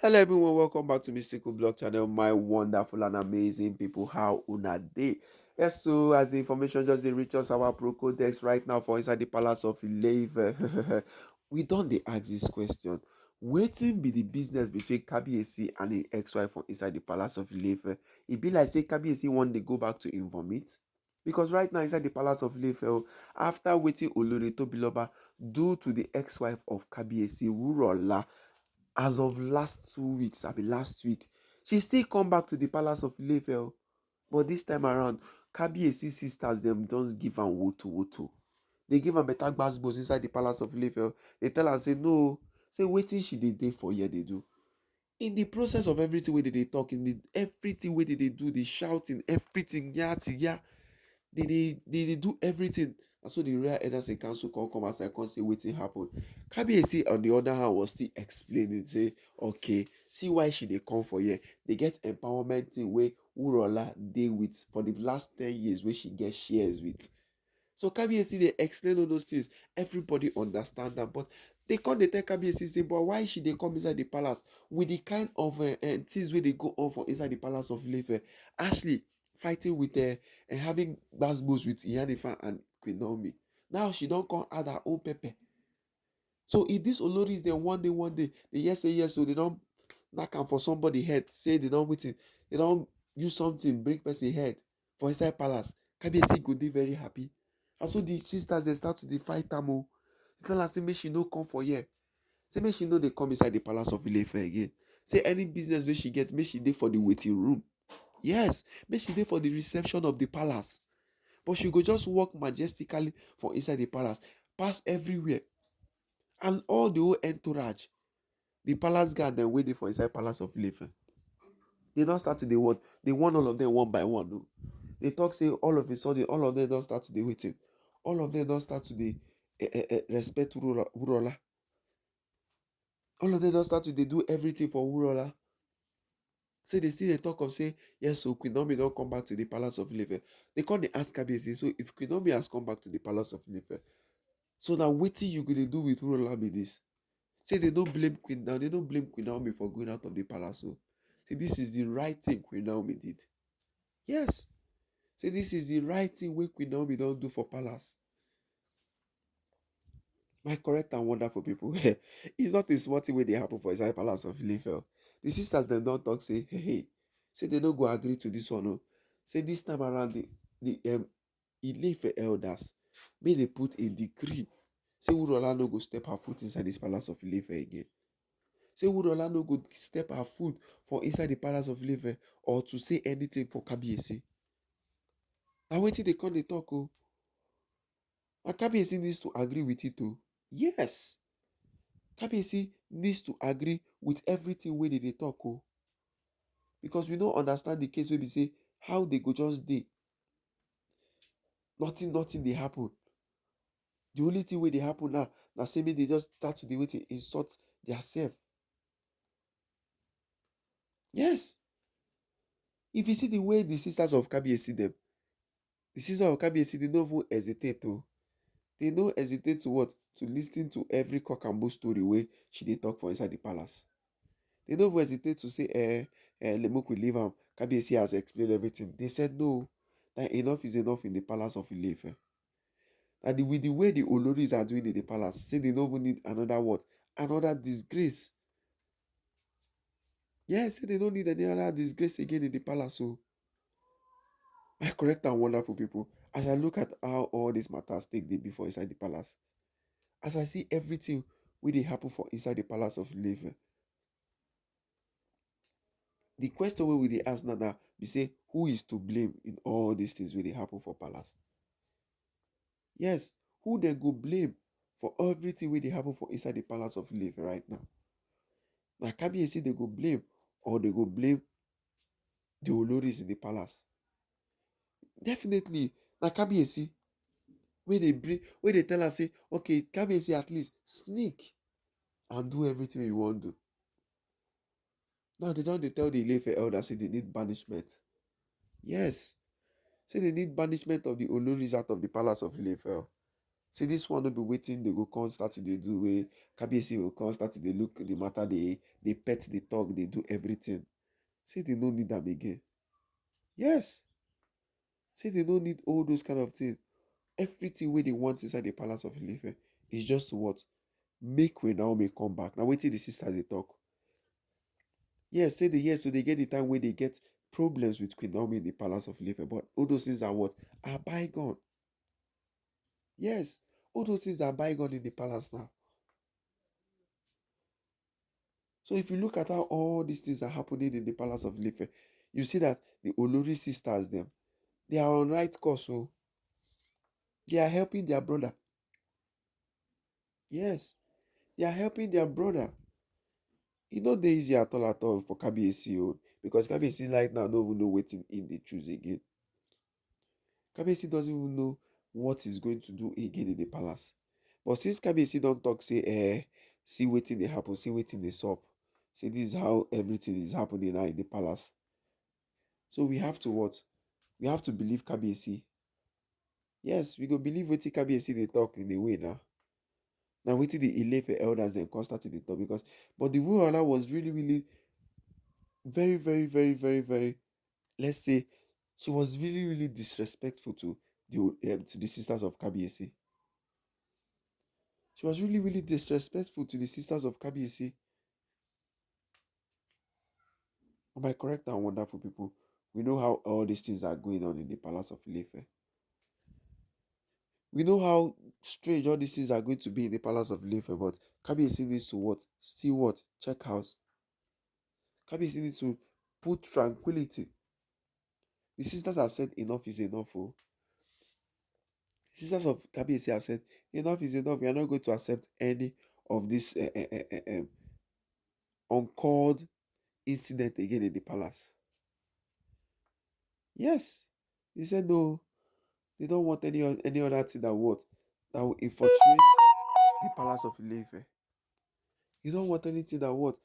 Hello everyone, welcome back to Mystical Blog Channel, my wonderful and amazing people. How una day? Yes, so as the information just dey reach us, our Procodex right now for inside the Palace of Ile-Ife. We don't dey ask this question. Wetin be the business between Kabiyesi and him ex-wife for inside the Palace of Ile-Ife? E be like say Kabiyesi wan dey go back to him vomit. Because right now inside the Palace of Ile-Ife, after wetin Olori Tobiloba do to the ex-wife of Kabiyesi, Wurola, as of last 2 weeks, I be last week, she still come back to the Palace of Ile-Ife. But this time around, Kabiyesi sisters them don't give am woto woto. They give am better gbasgbos inside the Palace of Ile-Ife. They tell her say no, say wetin she dey for here they do. In the process of everything wey they talk, in the everything wey they do, the shouting, everything, yeah, they do everything. And so the real elders in council come outside, come say wetin happen. Kabiyesi on the other hand was still explaining, say okay, see why she dey come for here. They get empowerment thing wey Wurola dey with for the last 10 years wey she get shares with. So Kabiyesi dey explain all those things. Everybody understand them, but they come dey tell Kabiyesi say, but why she dey come inside the palace with the kind of things wey dey go on for inside the Palace of Ile-Ife? Ashley fighting with and having gbasgbos with Iyanifa and Queen Naomi. Now she don come add her own pepper. So if these Oloris dem one day they hear say yes, so they don knack am for somebody head, say they don wetin, they don use something break person head for inside palace, Kabiyesi go dey very happy. And so the sisters they start to dey fight am o. Tell her say make she no come for here. Say make she no dey come inside the Palace of Ile-Ife again. Say any business wey she get, make she dey for the waiting room. Yes, make she dey for the reception of the palace. But she go just walk majestically for inside the palace, pass everywhere. And all the whole entourage, the palace guard dem wey dey for inside Palace of Ile-Ife, they don start to dey what? They warn all of them one by one. No? They talk say all of a sudden, all of them don start to dey waiting. All of them don start to dey respect Wurola. All of them don start to dey do everything for Wurola. Say they still dey talk of say yes, so Queen Naomi don come back to the Palace of Ile-Ife. They come dey ask Kabiyesi, so if Queen Naomi has come back to the Palace of Ile-Ife, so now wetin you go dey do with Wurola be this? Say they don't blame Queen Naomi, they don't blame Queen Naomi for going out of the palace. So say this is the right thing Queen Naomi did. Yes. Say this is the right thing wey Queen Naomi don do for palace. My correct and wonderful people, it's not a small thing wey dey happen for inside Palace of Ile-Ife. The sisters dem don talk say, hey, say they no go agree to this one. No. Say this time around the Ile-Ife elders may they put a decree. Say Wurola no go step her foot inside this Palace of Ile-Ife again. Say Wurola no go step her foot for inside the Palace of Ile-Ife or to say anything for Kabiyesi. Na wetin dey come dey talk o. And Kabiyesi needs to agree with it o. Yes. Kabiyesi needs to agree with everything wey dey talk o. Because we no understand the case wey be say how they go just dey. Nothing dey happen. The only thing wey dey happen now na say make they just start to dey wetin insult theirself. Yes. If you see the way the sisters of Kabiyesi them, the sisters of Kabiyesi, they don't even hesitate to. They don't hesitate to what? To listen to every cock and bull story way she dey talk for inside the palace. They don't even hesitate to say, make we leave am. Kabiyesi has explained everything. They said no, that enough is enough in the Palace of Ile-Ife. And with the way the Oloris are doing in the palace, say they don't even need another what? Another disgrace. Yes, say they don't need any other disgrace again in the palace. So, my correct and wonderful people, as I look at how all these matters take dey before inside the palace, as I see everything wey dey happen for inside the Palace of Ile-Ife, the question wey we dey ask now be say, who is to blame in all these things wey dey happen for palace? Yes, who dem go blame for everything wey dey happen for inside the Palace of Ile-Ife right now? Na Kabiyesi they go blame, or they go blame the Oloris in the palace? Definitely, na Kabiyesi. Wey they tell us say, okay, Kabiyesi at least sneak and do everything you want to do. Now they don't tell the Ile-Ife elders say they need banishment. Yes. Say they need banishment of the Oloris out of the Palace of Ile-Ife. See, this one will be waiting, they go come start to dey do way. KBC will come start to dey look the matter, they pet, they talk, they do everything. Say they don't need them again. Yes. Say they don't need all those kind of things. Everything where they want inside the palace of Ile-Ife is just to what? Make Queen Naomi come back. Now wait till the sisters they talk. Yes, say the yes, so they get the time where they get problems with Queen Naomi in the palace of Ile-Ife. But all those things are what? Are bygone. Yes. All those things are bygone in the palace now. So if you look at how all these things are happening in the palace of Ile-Ife, you see that the Olori sisters, them, they are on right course. So they are helping their brother. Yes, they are helping their brother. It's not dey easy at all for Kabiyesi o, because Kabiyesi right now don't even know wetin in they choose again. Kabiyesi doesn't even know what he's going to do again in the palace. But since Kabiyesi don't talk, say, see wetin dey happen, see wetin dey sup. Say this is how everything is happening now in the palace. So we have to what? We have to believe Kabiyesi. Yes, we go believe wetin Kabiyesi dey talk in a way now. Now wetin the Ile-Ife elders dem come start to dey talk, because but the ruler was really, really very, very, very, very, very, let's say, she was really, really disrespectful to the sisters of Kabiyesi. She was really, really disrespectful to the sisters of Kabiyesi. Am I correct and wonderful people? We know how all these things are going on in the palace of Ile-Ife. We know how strange all these things are going to be in the palace of Ile-Ife, but Kabiyesi needs to what? Still what? Check house. Kabiyesi needs to put tranquility. The sisters have said enough is enough. Oh. The sisters of Kabiyesi have said enough is enough. We are not going to accept any of this uncalled incident again in the palace. Yes. They said no. They don't want any other thing that will infiltrate the palace of Ile-Ife. You don't want anything that will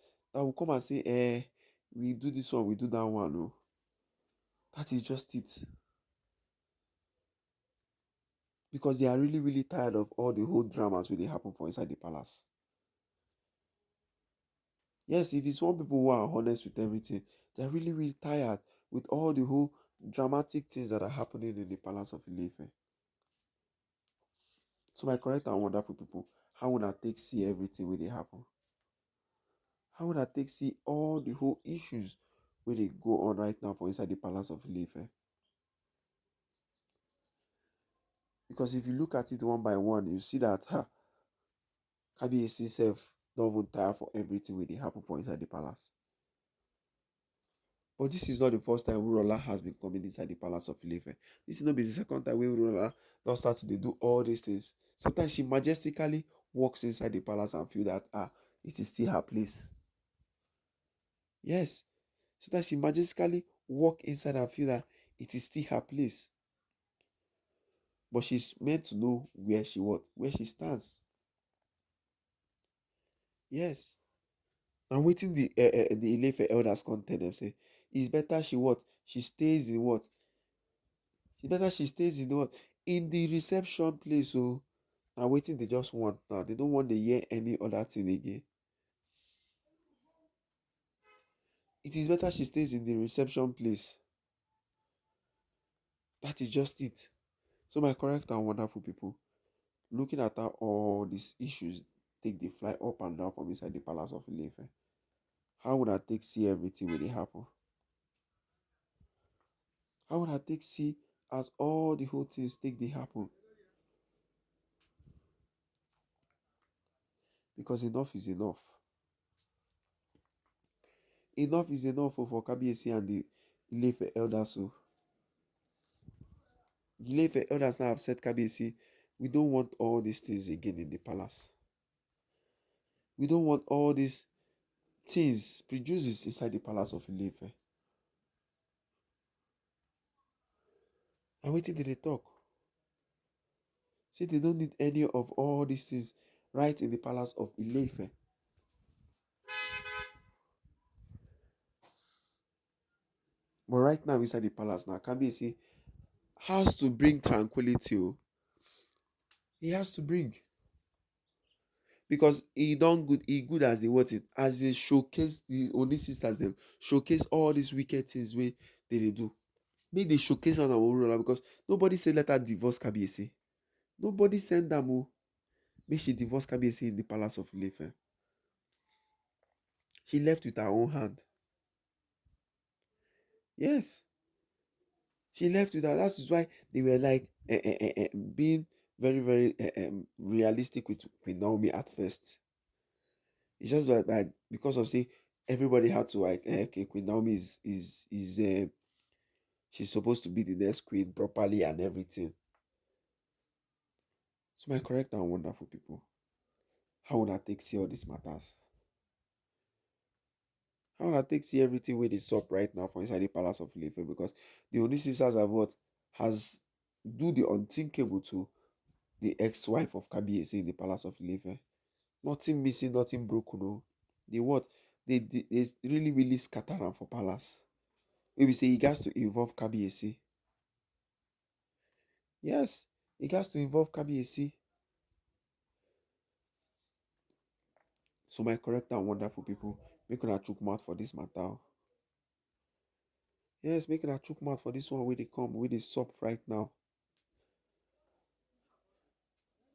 come and say, we do this one, we do that one. No. That is just it. Because they are really, really tired of all the whole dramas where they happen for inside the palace. Yes, if it's one people who are honest with everything, they're really, really tired with all the whole dramatic things that are happening in the palace of Ile-Ife. So my correct and wonderful people, how would I take see everything where they happen? How would I take see all the whole issues where they go on right now for inside the palace of Ile-Ife? Because if you look at it one by one, you see that Kabiyesi self don't even tire for everything where they happen for inside the palace. But this is not the first time Urola has been coming inside the palace of Ile-Ife. This is not the second time when Urola don't start to do all these things. Sometimes she majestically walks inside the palace and feel that it is still her place. Yes. Sometimes she majestically walk inside and feel that it is still her place. But she's meant to know where she stands. Yes. And waiting the Ile-Ife elders come tell them say, it's better she stays in what? It's better she stays in what? In the reception place. So now waiting they just want now. They don't want to hear any other thing again. It is better she stays in the reception place. That is just it. So my correct and wonderful people, looking at how all these issues take the fly up and down from inside the palace of Ile-Ife, how would I take see everything when it happen? How would I take see as all the whole things take the happen? Because enough is enough. Enough is enough for Kabiyesi and the Ile-Ife elders. So the Ile-Ife elders now have said, Kabiyesi, we don't want all these things again in the palace. We don't want all these things produced inside the palace of Ile-Ife. And waiting till they talk. Say they don't need any of all these things right in the palace of Ile-Ife. But right now inside the palace now, Kabiyesi has to bring tranquility. Oh. He has to bring, because he good as they what it as they showcase the only sisters them, showcase all these wicked things wey they do. Make they showcase on our own, because nobody say let her divorce Kabiyesi. Nobody send am o. Make she divorce Kabiyesi in the palace of Ile-Ife. She left with her own hand. Yes, she left with her. That is why they were like being very very realistic with Queen Naomi at first. It's just like because of say everybody had to like okay, Queen Naomi is she's supposed to be the next queen properly and everything. So my correct and wonderful people, how would I take see all these matters? How would I take see everything where they sup right now for inside the palace of Ile-Ife? Because the only sisters have what has do the unthinkable to the ex-wife of Kabiyesi in the palace of Ile-Ife. Nothing missing, nothing broken. No. They what? They really, really scatter am for palace. Maybe say he has to involve Kabiyesi. Yes, he has to involve Kabiyesi. So my correct and wonderful people, make una chook mouth for this matter. Oh. Yes, make una chook mouth for this one where they come, where they sup right now.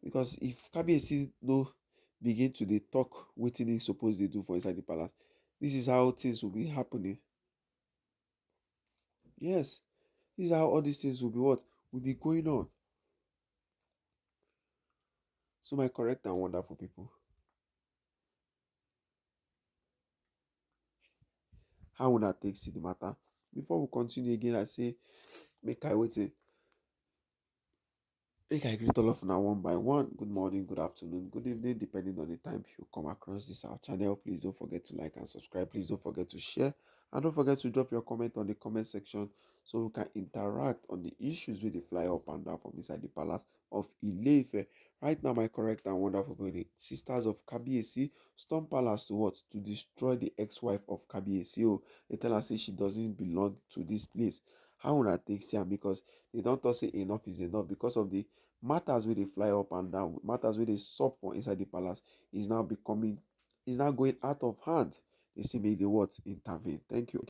Because if Kabiyesi no begin to dey talk wetin he suppose dey do for inside the palace, this is how things will be happening. Yes, this is how all these things will be what will be going on. So my correct and wonderful people, how una take see the matter? Before we continue again, I say make I wait make I greet all of una one by one. Good morning, good afternoon, good evening, depending on the time you come across this our channel. Please don't forget to like and subscribe. Please don't forget to share. And don't forget to drop your comment on the comment section so we can interact on the issues with the fly up and down from inside the palace of Ile-Ife. Right now, my correct and wonderful the sisters of Kabiyesi storm palace to what? To destroy the ex-wife of Kabiyesi. Oh, they tell her say she doesn't belong to this place. How would I take see am? Because they don't talk say enough is enough because of the matters where they fly up and down, matters where they sup for inside the palace is now becoming is now going out of hand. They say make the what intervene. Thank you.